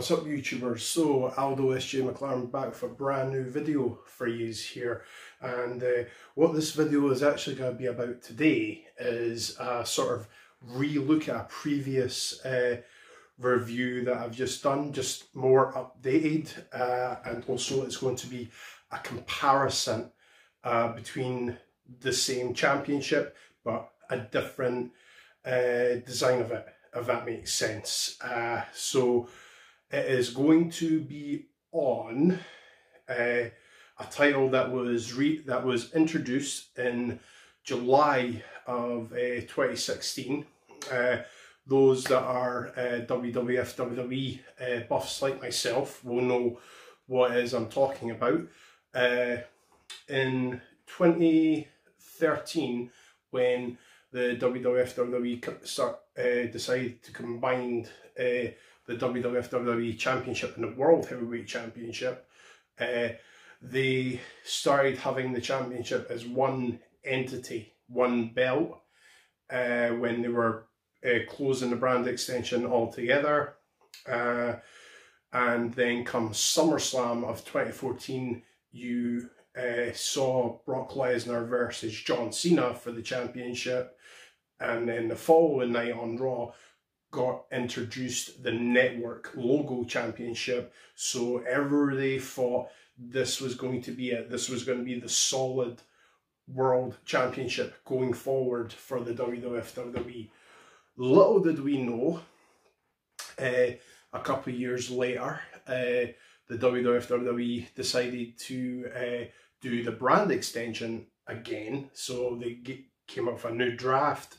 What's up YouTubers? So Aldo SJ McLaren back with a brand new video for yous here, and what this video is actually going to be about today is a sort of re-look at a previous review that I've just done, just more updated, and also it's going to be a comparison between the same championship but a different design of it, if that makes sense. So it is going to be on a title that was introduced in July of 2016. Those that are WWF, WWE buffs like myself will know what it is I'm talking about. In 2013, when the WWF, WWE decided to combine the WWF, WWE Championship and the World Heavyweight Championship, they started having the championship as one entity, one belt, when they were closing the brand extension altogether. And then come SummerSlam of 2014, you saw Brock Lesnar versus John Cena for the championship, and then the following night on Raw got introduced the Network Logo Championship. So ever they thought this was going to be it, this was going to be the solid World Championship going forward for the WWF, WWE. Little did we know, a couple of years later, the WWF, WWE decided to do the brand extension again. So they came up with a new draft.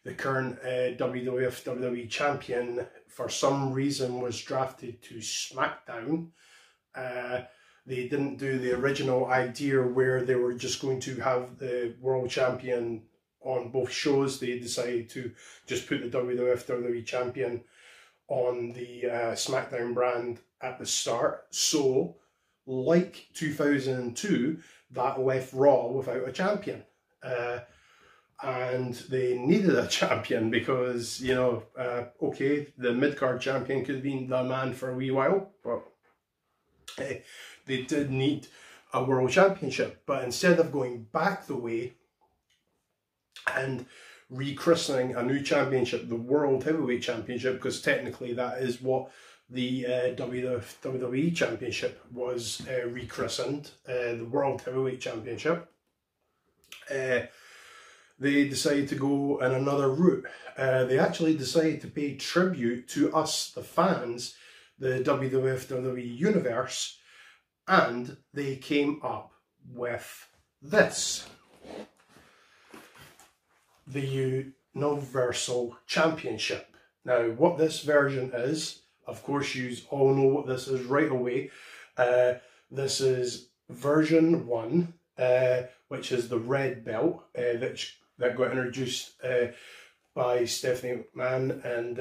The current WWF, WWE champion, for some reason, was drafted to SmackDown. They didn't do the original idea where they were just going to have the world champion on both shows. They decided to just put the WWF, WWE champion on the SmackDown brand at the start. So, like 2002, that left Raw without a champion. And they needed a champion because, you know, okay, the mid-card champion could have been the man for a wee while, but they did need a world championship. But instead of going back the way and rechristening a new championship, the World Heavyweight Championship, because technically that is what the WWF, WWE Championship was rechristened, the World Heavyweight Championship, they decided to go in another route. They actually decided to pay tribute to us, the fans, the WWF, WWE Universe, and they came up with this. The Universal Championship. Now, what this version is, of course, you all know what this is right away. This is version 1, which is the red belt, that got introduced by Stephanie McMahon and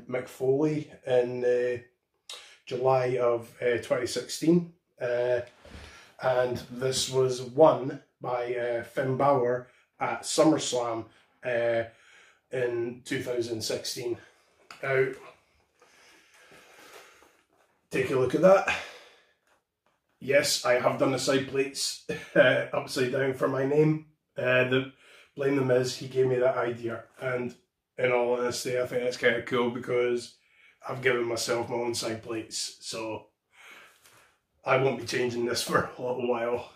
Mick Foley in July of 2016. And this was won by Finn Balor at SummerSlam in 2016. Now, take a look at that. Yes, I have done the side plates upside down for my name. Blame the Miz, he gave me that idea, and in all honesty, I think that's kind of cool because I've given myself my own side plates, so I won't be changing this for a little while.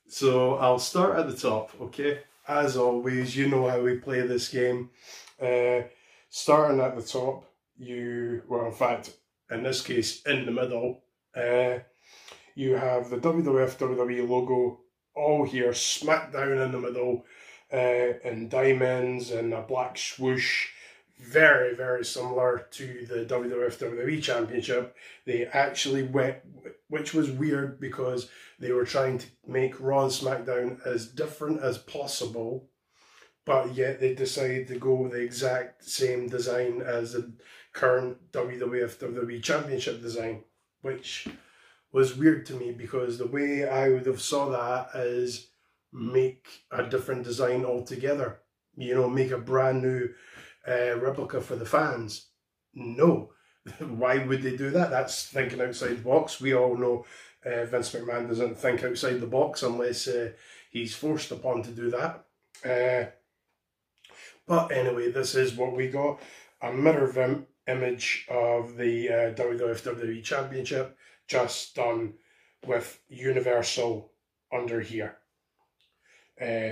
So I'll start at the top, okay? As always, you know how we play this game. Starting at the top, well, in fact, in this case, in the middle, you have the WWF, WWE logo all here, smack down in the middle, in diamonds and a black swoosh. Very, very similar to the WWF, WWE Championship. They actually went, which was weird because they were trying to make Raw and SmackDown as different as possible, but yet they decided to go with the exact same design as the current WWF, WWE Championship design, which was weird to me because the way I would have saw that is make a different design altogether. You know, make a brand new replica for the fans. No, why would they do that? That's thinking outside the box. We all know Vince McMahon doesn't think outside the box unless he's forced upon to do that. But anyway, this is what we got. A mirror image of the WWE Championship, just done with Universal under here.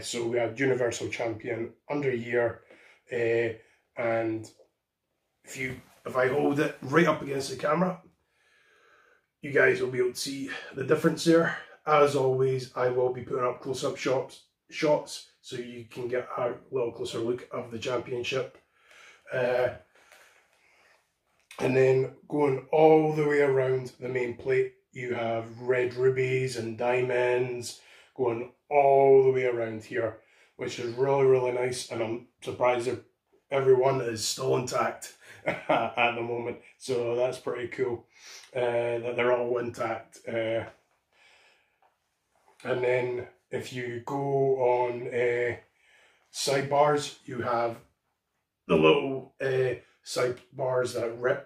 So we have Universal Champion under here, and if I hold it right up against the camera, you guys will be able to see the difference there. As always, I will be putting up close-up shots so you can get a little closer look of the championship. And then going all the way around the main plate, you have red rubies and diamonds going all the way around here, which is really, really nice. And I'm surprised that everyone is still intact at the moment. So that's pretty cool that they're all intact. And then if you go on sidebars, you have the little sidebars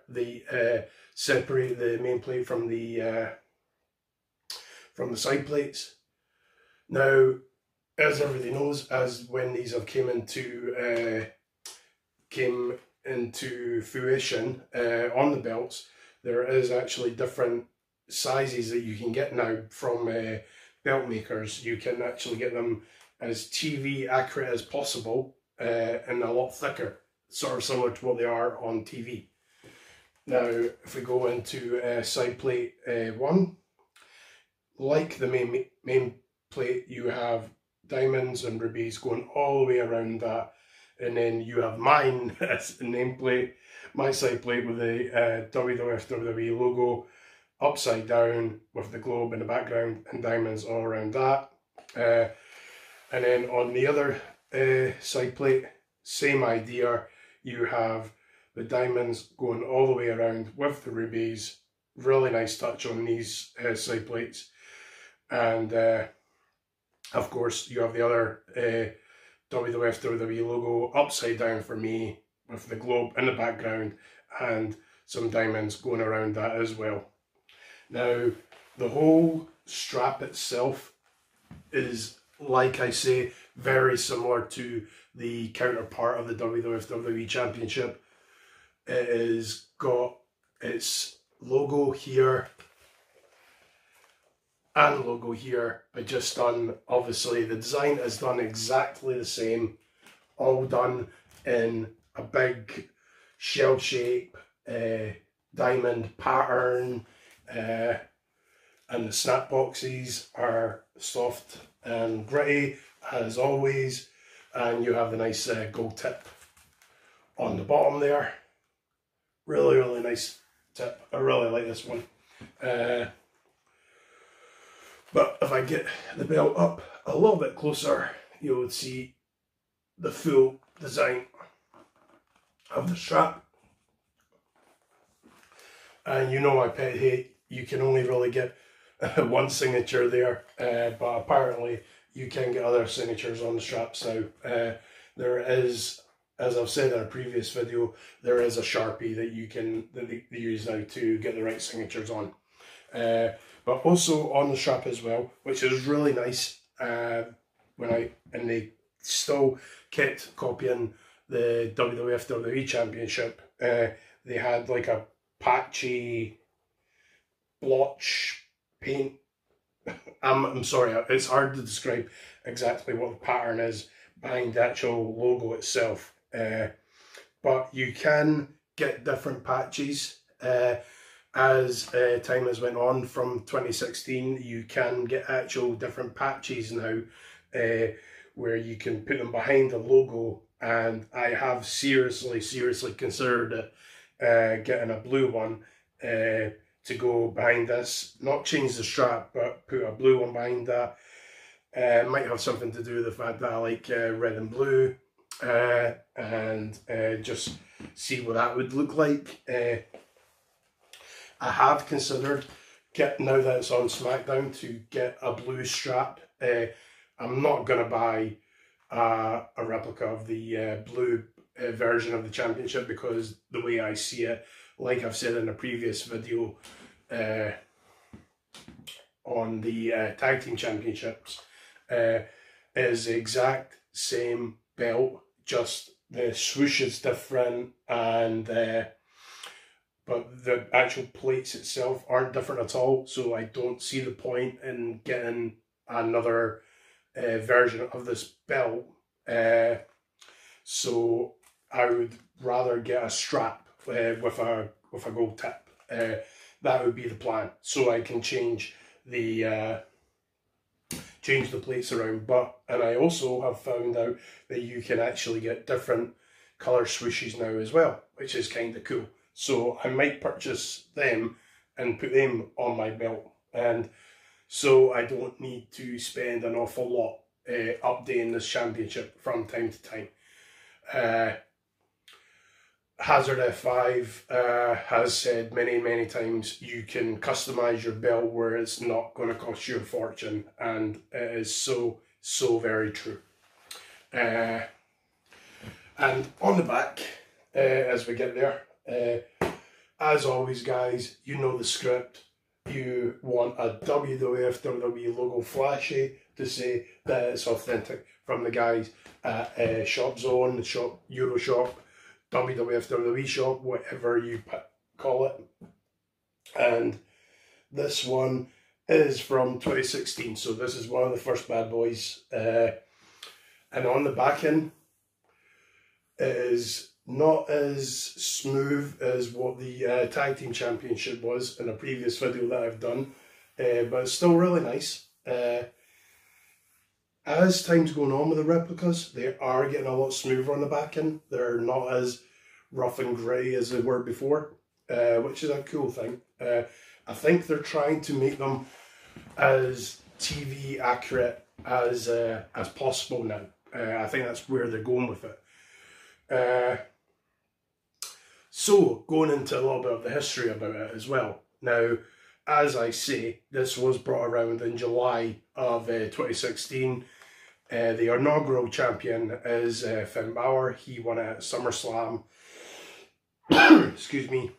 that separate the main plate from the side plates. Now, as everybody knows, as when these have came into fruition on the belts, there is actually different sizes that you can get now from belt makers. You can actually get them as TV accurate as possible and a lot thicker, sort of similar to what they are on TV. Now, if we go into side plate 1, like the main plate, you have diamonds and rubies going all the way around that, and then you have mine as the nameplate, my side plate with the WWE logo upside down with the globe in the background and diamonds all around that. And then on the other side plate, same idea. You have the diamonds going all the way around with the rubies. Really nice touch on these side plates. And of course, you have the other WWE logo upside down for me with the globe in the background and some diamonds going around that as well. Now, the whole strap itself is, like I say, very similar to the counterpart of the WWE Championship. It has got its logo here and logo here, but just done, obviously the design is done exactly the same, all done in a big shell shape diamond pattern, and the snap boxes are soft and gritty as always, and you have the nice gold tip on the bottom there. Really, really nice tip. I really like this one. But if I get the belt up a little bit closer, you would see the full design of the strap. And you know my pet hate, you can only really get one signature there, but apparently you can get other signatures on the straps now. There is, as I've said in a previous video, there is a Sharpie that they use now to get the right signatures on. But also on the strap as well, which is really nice. And they still kept copying the WWE Championship. They had like a patchy blotch paint. I'm sorry, it's hard to describe exactly what the pattern is behind the actual logo itself. But you can get different patches. As time has went on from 2016, you can get actual different patches now, where you can put them behind the logo, and I have seriously considered it, getting a blue one to go behind this. Not change the strap, but put a blue one behind that. Might have something to do with the fact that I like red and blue, and just see what that would look like. I have considered, now that it's on SmackDown, to get a blue strap. I'm not going to buy a replica of the blue version of the championship, because the way I see it, like I've said in a previous video on the Tag Team Championships, is the exact same belt, just the swoosh is different, and but the actual plates itself aren't different at all, so I don't see the point in getting another version of this belt. So I would rather get a strap with a gold tip. That would be the plan, so I can change the plates around. And I also have found out that you can actually get different colour swooshes now as well, which is kind of cool. So I might purchase them and put them on my belt, and so I don't need to spend an awful lot updating this championship from time to time. Hazardf5 has said many times you can customise your belt where it's not going to cost you a fortune, and it is so very true. And on the back, as we get there, as always guys, you know the script. You want a WWF WWE logo flashy to say that it's authentic from the guys at Shop Zone, the Shop, Euro Shop, WWF WWE Shop, whatever you call it. And this one is from 2016, so this is one of the first bad boys. And on the back end, it is not as smooth as what the Tag Team Championship was in a previous video that I've done, but it's still really nice. As time's going on with the replicas, they are getting a lot smoother on the back end. They're not as rough and grey as they were before, which is a cool thing. I think they're trying to make them as TV accurate as possible now. I think that's where they're going with it. So, going into a little bit of the history about it as well. Now, as I say, this was brought around in July of 2016. The inaugural champion is Finn Balor. He won it at SummerSlam. Excuse me.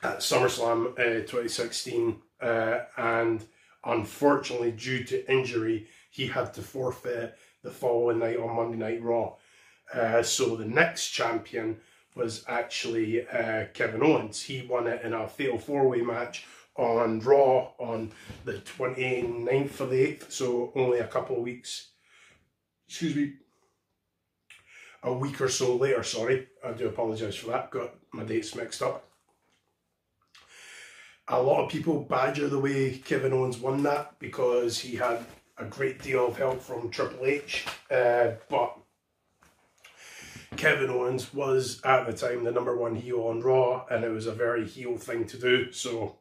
At SummerSlam 2016. And unfortunately, due to injury, he had to forfeit the following night on Monday Night Raw. So the next champion was actually Kevin Owens. He won it in a fatal 4-way match on Raw on the 29th of the 8th, so only a couple of weeks, excuse me, a week or so later, sorry. I do apologise for that, got my dates mixed up. A lot of people badger the way Kevin Owens won that because he had a great deal of help from Triple H, but Kevin Owens was at the time the #1 heel on Raw, and it was a very heel thing to do, so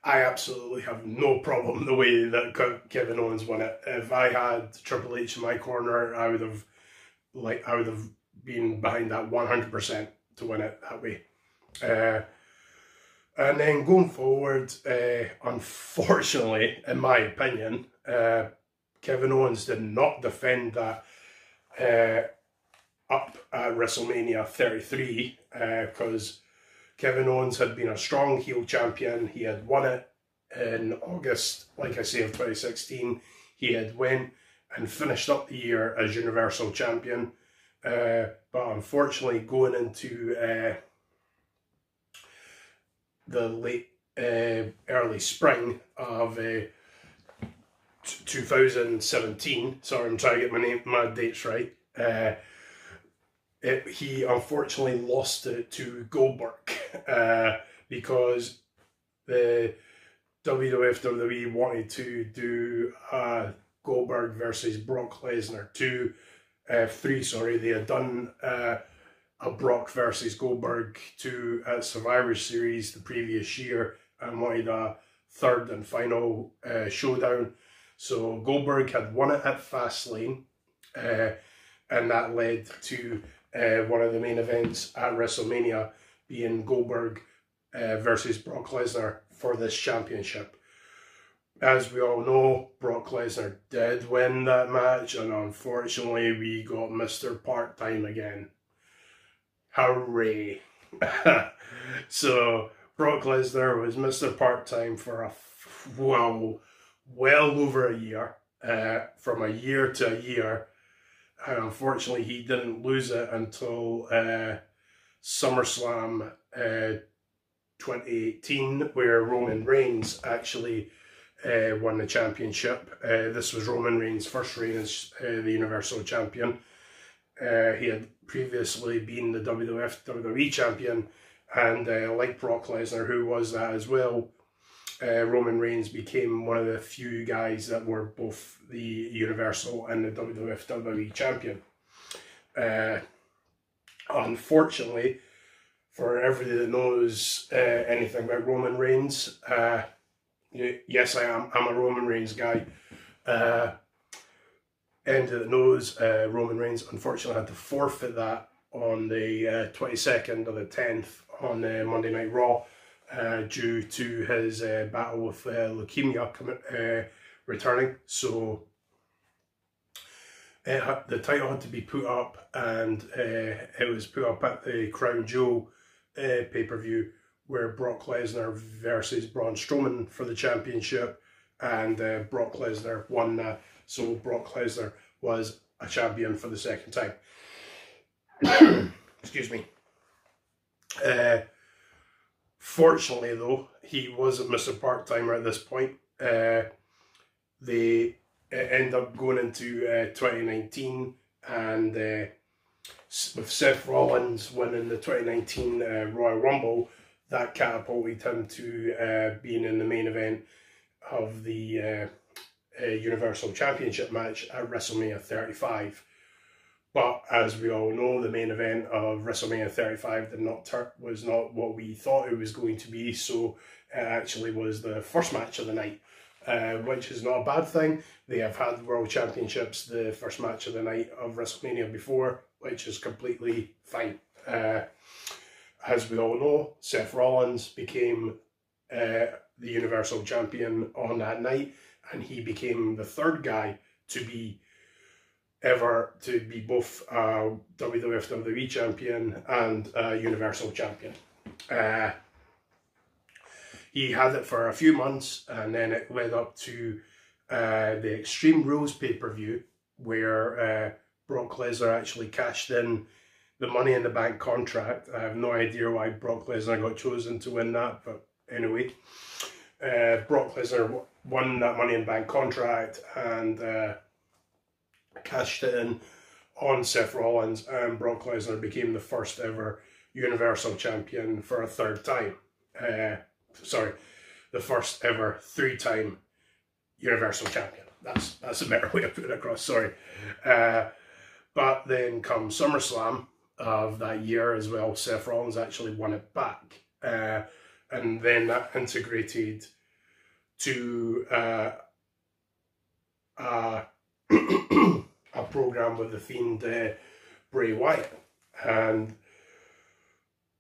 I absolutely have no problem the way that Kevin Owens won it. If I had Triple H in my corner, I would have been behind that 100% to win it that way. And then going forward, unfortunately, in my opinion, Kevin Owens did not defend that up at WrestleMania 33 because Kevin Owens had been a strong heel champion. He had won it in August, like I say, of 2016. He had went and finished up the year as Universal Champion. But unfortunately, going into the late, early spring of 2017, sorry, I'm trying to get my dates right, he unfortunately lost it to Goldberg because the WWF WWE wanted to do Goldberg versus Brock Lesnar. They had done a Brock versus Goldberg at Survivor Series the previous year and wanted a third and final showdown. So Goldberg had won it at Fastlane, and that led to one of the main events at WrestleMania being Goldberg versus Brock Lesnar for this championship. As we all know, Brock Lesnar did win that match, and unfortunately we got Mr. Part-Time again. Hooray. So Brock Lesnar was Mr. Part-Time for well over a year, from a year to a year. And unfortunately, he didn't lose it until SummerSlam 2018, where Roman Reigns actually won the championship. This was Roman Reigns' first reign as the Universal Champion. He had previously been the WWE Champion, and like Brock Lesnar, who was that as well, Roman Reigns became one of the few guys that were both the Universal and the WWE Champion. Unfortunately, for everybody that knows anything about Roman Reigns, yes, I am. I'm a Roman Reigns guy. Anybody that knows, Roman Reigns unfortunately had to forfeit that on the 22nd of the 10th on Monday Night Raw, due to his battle with leukemia returning. So the title had to be put up, and it was put up at the Crown Jewel pay-per-view, where Brock Lesnar versus Braun Strowman for the championship, and Brock Lesnar won that. So Brock Lesnar was a champion for the second time. Excuse me. Fortunately, though, he wasn't Mr. Part-Timer at this point. They end up going into 2019, and with Seth Rollins winning the 2019 Royal Rumble, that catapulted him to being in the main event of the Universal Championship match at Wrestlemania 35. But as we all know, the main event of WrestleMania 35 was not what we thought it was going to be. So it actually was the first match of the night, which is not a bad thing. They have had World Championships, the first match of the night of WrestleMania before, which is completely fine. As we all know, Seth Rollins became the Universal Champion on that night, and he became the third guy to be both WWE Champion and Universal Champion. He had it for a few months, and then it led up to the Extreme Rules pay-per-view, where Brock Lesnar actually cashed in the Money in the Bank contract. I have no idea why Brock Lesnar got chosen to win that, but anyway. Brock Lesnar won that Money in the Bank contract and cashed it in on Seth Rollins, and Brock Lesnar became the first ever Universal Champion for a third time. Sorry, the first ever three-time Universal Champion. That's a better way of putting it across, sorry. But then come SummerSlam of that year as well, Seth Rollins actually won it back. And then that integrated to a program with the Fiend Bray Wyatt, and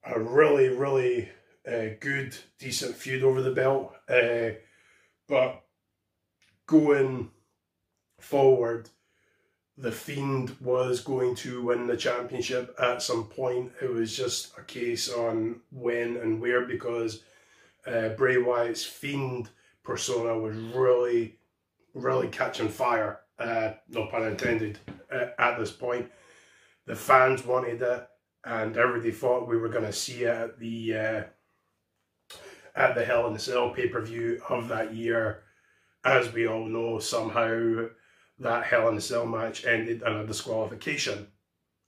a really good, decent feud over the belt. But going forward, the Fiend was going to win the championship at some point. It was just a case on when and where, because Bray Wyatt's Fiend persona was really catching fire, no pun intended, at this point. The fans wanted it, and everybody thought we were going to see it at the Hell in a Cell pay-per-view of that year. As we all know, somehow that Hell in a Cell match ended in a disqualification.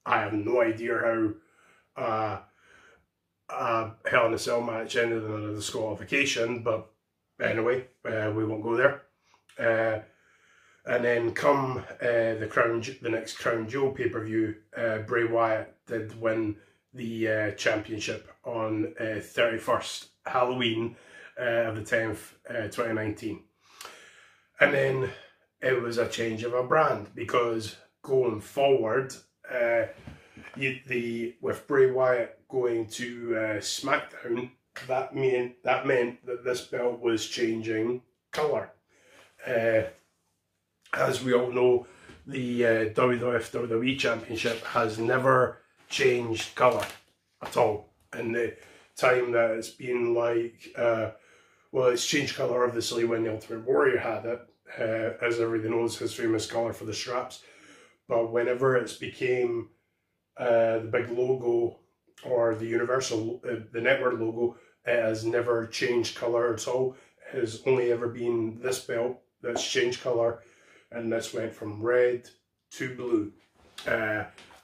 I have no idea how a Hell in a Cell match ended in a disqualification, but anyway, we won't go there. And then come the next Crown Jewel pay-per-view, Bray Wyatt did win the championship on 31st Halloween of the 10th, 2019. And then it was a change of a brand, because going forward, with Bray Wyatt going to SmackDown, that meant that this belt was changing colour. As we all know, the WWE Championship has never changed colour at all. in the time that it's been like, well, it's changed colour obviously when the Ultimate Warrior had it, as everybody knows, his famous colour for the straps. But whenever it's became the big logo or the Universal, the network logo, it has never changed colour at all. It has only ever been this belt that's changed colour, and this went from red to blue.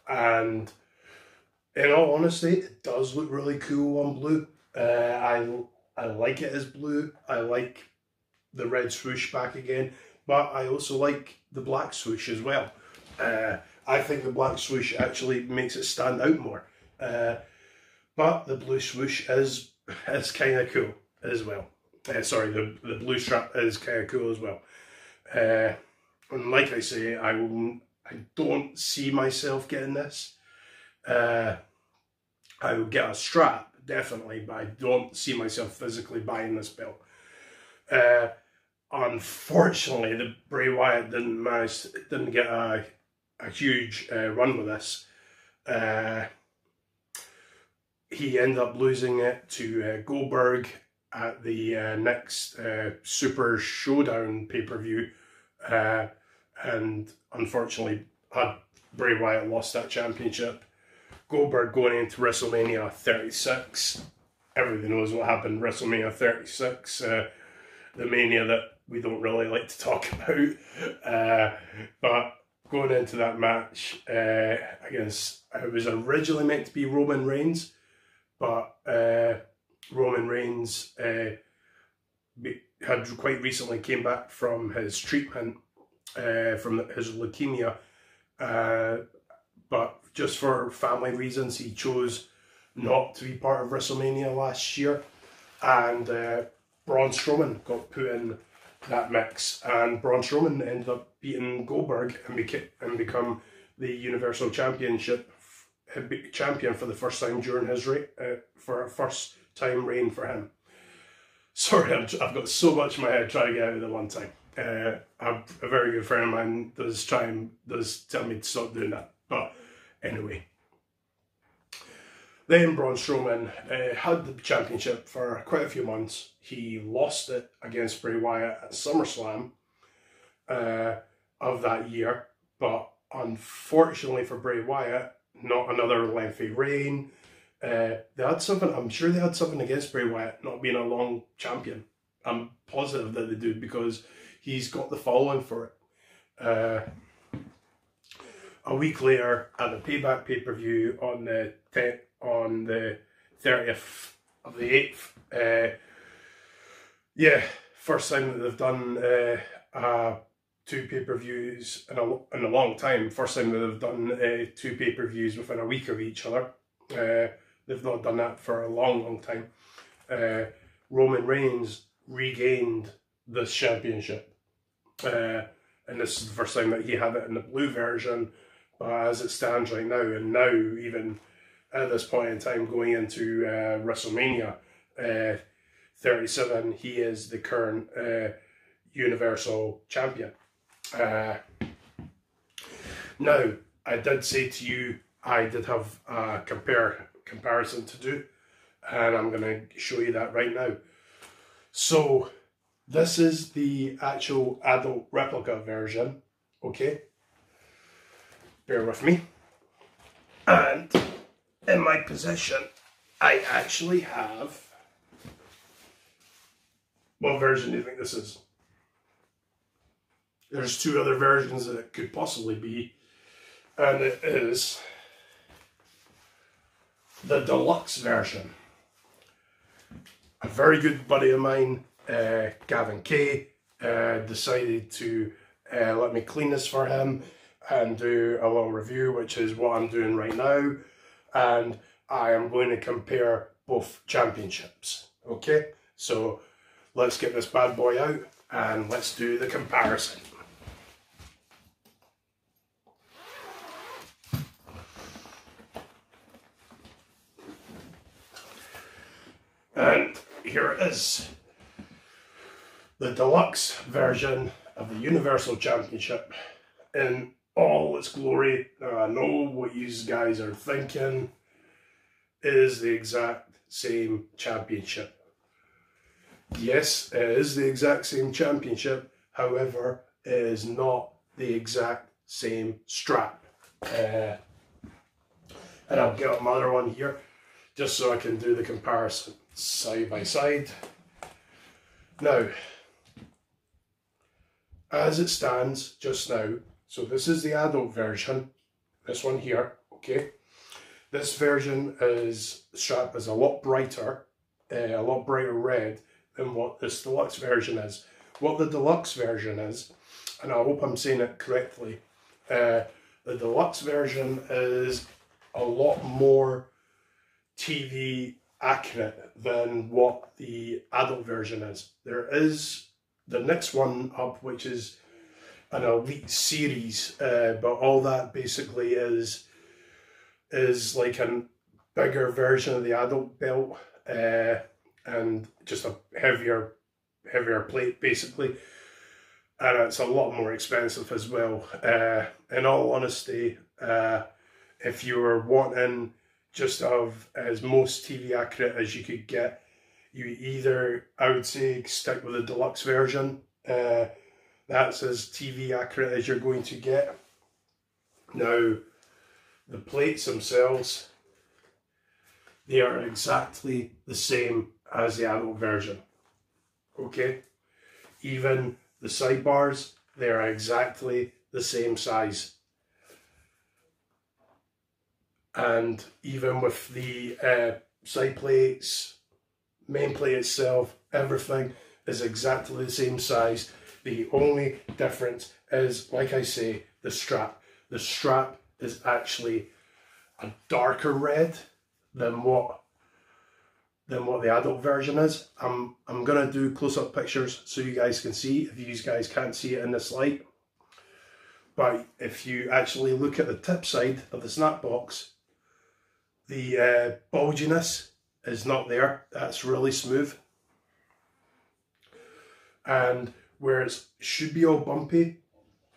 And in all honesty, it does look really cool on blue. I like it as blue. I like the red swoosh back again, but I also like the black swoosh as well. I think the black swoosh actually makes it stand out more. But the blue swoosh is kind of cool as well. Sorry, the blue strap is kind of cool as well. And like I say, I don't see myself getting this. I will get a strap, definitely, but I don't see myself physically buying this belt. Unfortunately, the Bray Wyatt didn't get a huge run with this. He ended up losing it to Goldberg at the next Super Showdown pay-per-view, and unfortunately had Bray Wyatt lost that championship. Goldberg going into WrestleMania 36. Everybody knows what happened in WrestleMania 36, the mania that we don't really like to talk about. But going into that match, against, it was originally meant to be Roman Reigns, but Roman Reigns had quite recently came back from his treatment from his leukemia, but just for family reasons he chose not to be part of WrestleMania last year, and Braun Strowman got put in that mix, and Braun Strowman ended up beating Goldberg and become the Universal Championship champion for the first time during his reign, for a first time reign for him. Sorry, I've got so much in my head trying to get out of it one time. A very good friend of mine does tell me to stop doing that. But anyway, then Braun Strowman had the championship for quite a few months. He lost it against Bray Wyatt at SummerSlam of that year, but unfortunately for Bray Wyatt, not another lengthy reign. They had something. I'm sure they had something against Bray Wyatt not being a long champion. I'm positive that they do, because he's got the following for it. A week later, at the Payback pay-per-view on the 30th of the 8th, yeah, first time that they've done two pay-per-views in a long time. First time that they've done two pay-per-views within a week of each other. They've not done that for a long time. Roman Reigns regained this championship. And this is the first time that he had it in the blue version. But as it stands right now, and now even at this point in time going into WrestleMania 37, he is the current Universal Champion. Now, I did say to you, I did have a comparison to do, and I'm going to show you that right now. So, this is the actual adult replica version, okay? Bear with me. And in my possession, I actually have... What version do you think this is? There's two other versions that it could possibly be, and it is the deluxe version. A very good buddy of mine, Gavin K, decided to let me clean this for him and do a little review, which is what I'm doing right now, and I am going to compare both championships. Okay, so let's get this bad boy out and let's do the comparison. And here it is, the deluxe version of the Universal Championship in all its glory. Now, I know what you guys are thinking. is the exact same championship. Yes, it is the exact same championship. However, it is not the exact same strap. And I'll get another one here just so I can do the comparison side by side. Now, as it stands just now, so this is the adult version, this one here, okay? This version is, the strap is a lot brighter red than what this deluxe version is. What the deluxe version is, and I hope I'm saying it correctly, the deluxe version is a lot more TV accurate than what the adult version is. There is the next one up, which is an Elite series, but all that basically is like a bigger version of the adult belt, and just a heavier plate basically, and it's a lot more expensive as well. In all honesty, if you were wanting just of as most TV accurate as you could get, you either, I would say, stick with the deluxe version. That's as TV accurate as you're going to get. Now, the plates themselves, they are exactly the same as the adult version. Okay? Even the sidebars, they are exactly the same size. And even with the side plates, main plate itself, everything is exactly the same size. The only difference is, like I say, the strap. The strap is actually a darker red than what the adult version is. I'm gonna do close-up pictures so you guys can see, if you guys can't see it in this light. But if you actually look at the tip side of the snap box, the bulginess is not there. That's really smooth. And where it should be all bumpy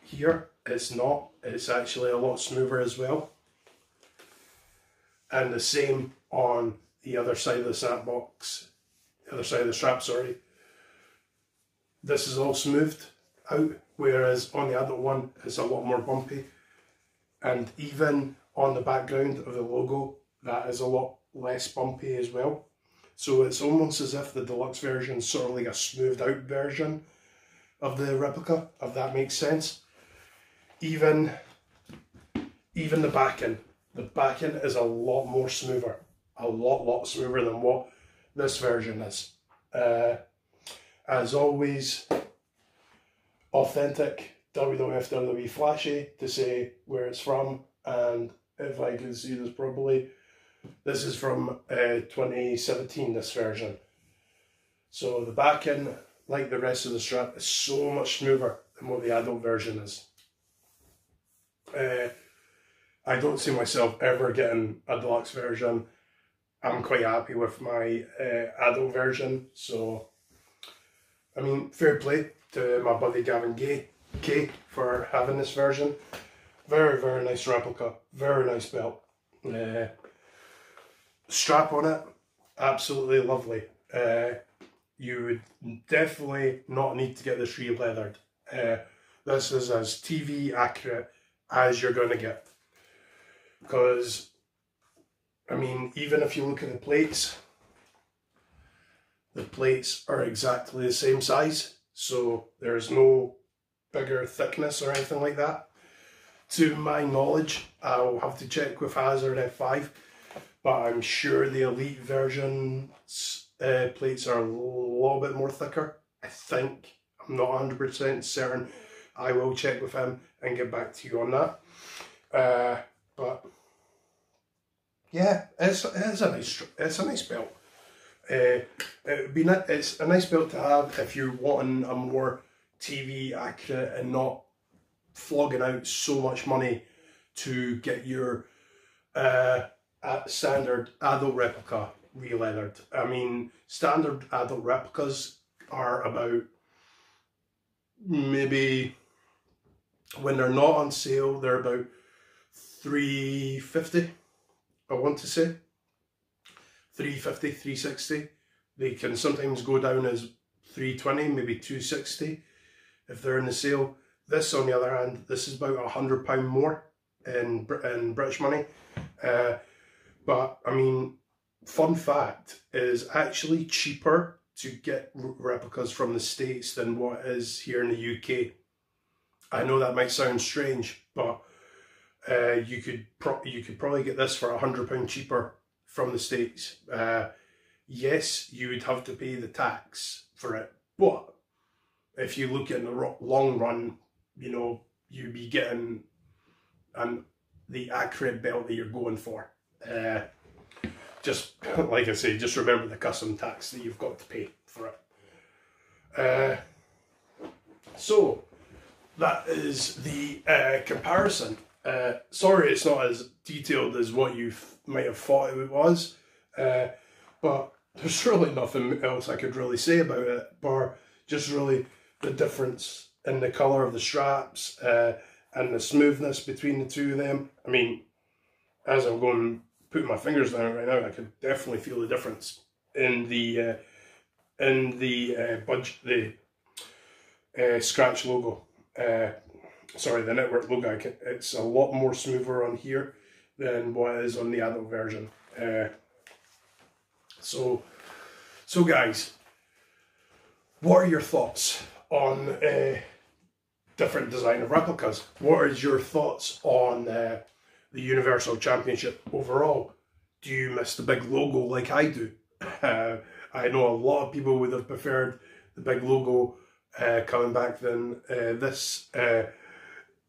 here, it's not. It's actually a lot smoother as well. And the same on the other side of the snap box, the other side of the strap, sorry. This is all smoothed out, whereas on the adult one, it's a lot more bumpy. And even on the background of the logo, that is a lot less bumpy as well. So it's almost as if the deluxe version is sort of like a smoothed out version of the replica, if that makes sense. Even the backing. The backing is a lot more smoother. A lot smoother than what this version is. As always, authentic WWF WWE flashy to say where it's from, and if I can see this properly, this is from 2017, this version. So the backing, like the rest of the strap, is so much smoother than what the adult version is. I don't see myself ever getting a deluxe version. I'm quite happy with my adult version. So, I mean, fair play to my buddy Gavin K for having this version. Very nice replica. Very nice belt. Strap on it, absolutely lovely. You would definitely not need to get this re-leathered. This is as TV accurate as you're going to get. Because, I mean, even if you look at the plates are exactly the same size. So there's no bigger thickness or anything like that. To my knowledge, I'll have to check with Hazardf5. But I'm sure the Elite version's plates are a little bit more thicker, I think. I'm not 100% certain. I will check with him and get back to you on that. But yeah, it's a nice belt. It's a nice belt to have if you're wanting a more TV accurate and not flogging out so much money to get your standard adult replica re-leathered. I mean, standard adult replicas are about, maybe when they're not on sale, they're about $350, I want to say. 350, 360. They can sometimes go down as 320, maybe 260 if they're in the sale. This, on the other hand, this is about £100 more in British money. But I mean, fun fact is actually cheaper to get replicas from the States than what it is here in the UK. I know that might sound strange, but you could probably get this for £100 cheaper from the States. Yes, you would have to pay the tax for it, but if you look at the long run, you know, you'd be getting the accurate belt that you're going for. Just like I say, just remember the custom tax that you've got to pay for it. So that is the comparison. Sorry it's not as detailed as what you might have thought it was, but there's really nothing else I could really say about it, bar just really the difference in the colour of the straps and the smoothness between the two of them. I mean, as I'm going putting my fingers down right now, I could definitely feel the difference in the scratch logo. Sorry, the network logo. It's a lot more smoother on here than what it is on the adult version. So guys, what are your thoughts on different design of replicas? What is your thoughts on the Universal Championship overall? Do you miss the big logo like I do? I know a lot of people would have preferred the big logo coming back than this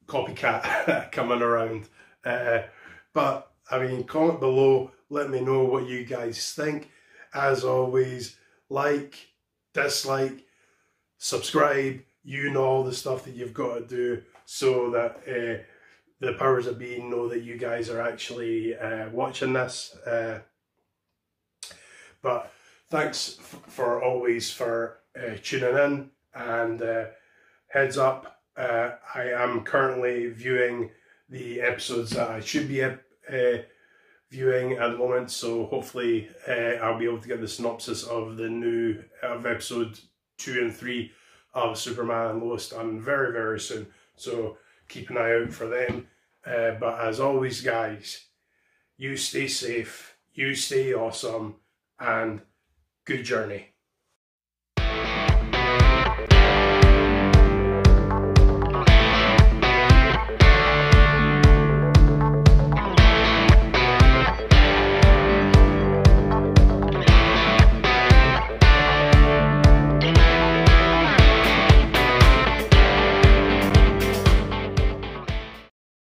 copycat coming around. But I mean, comment below, let me know what you guys think. As always, like, dislike, subscribe, you know all the stuff that you've got to do so that the powers that be know that you guys are actually watching this. But thanks for always for tuning in, and heads up, I am currently viewing the episodes that I should be viewing at the moment, so hopefully I'll be able to get the synopsis of episode 2 and 3 of Superman and Lois done very, very soon, so keep an eye out for them. But as always guys, you stay safe, you stay awesome, and good journey.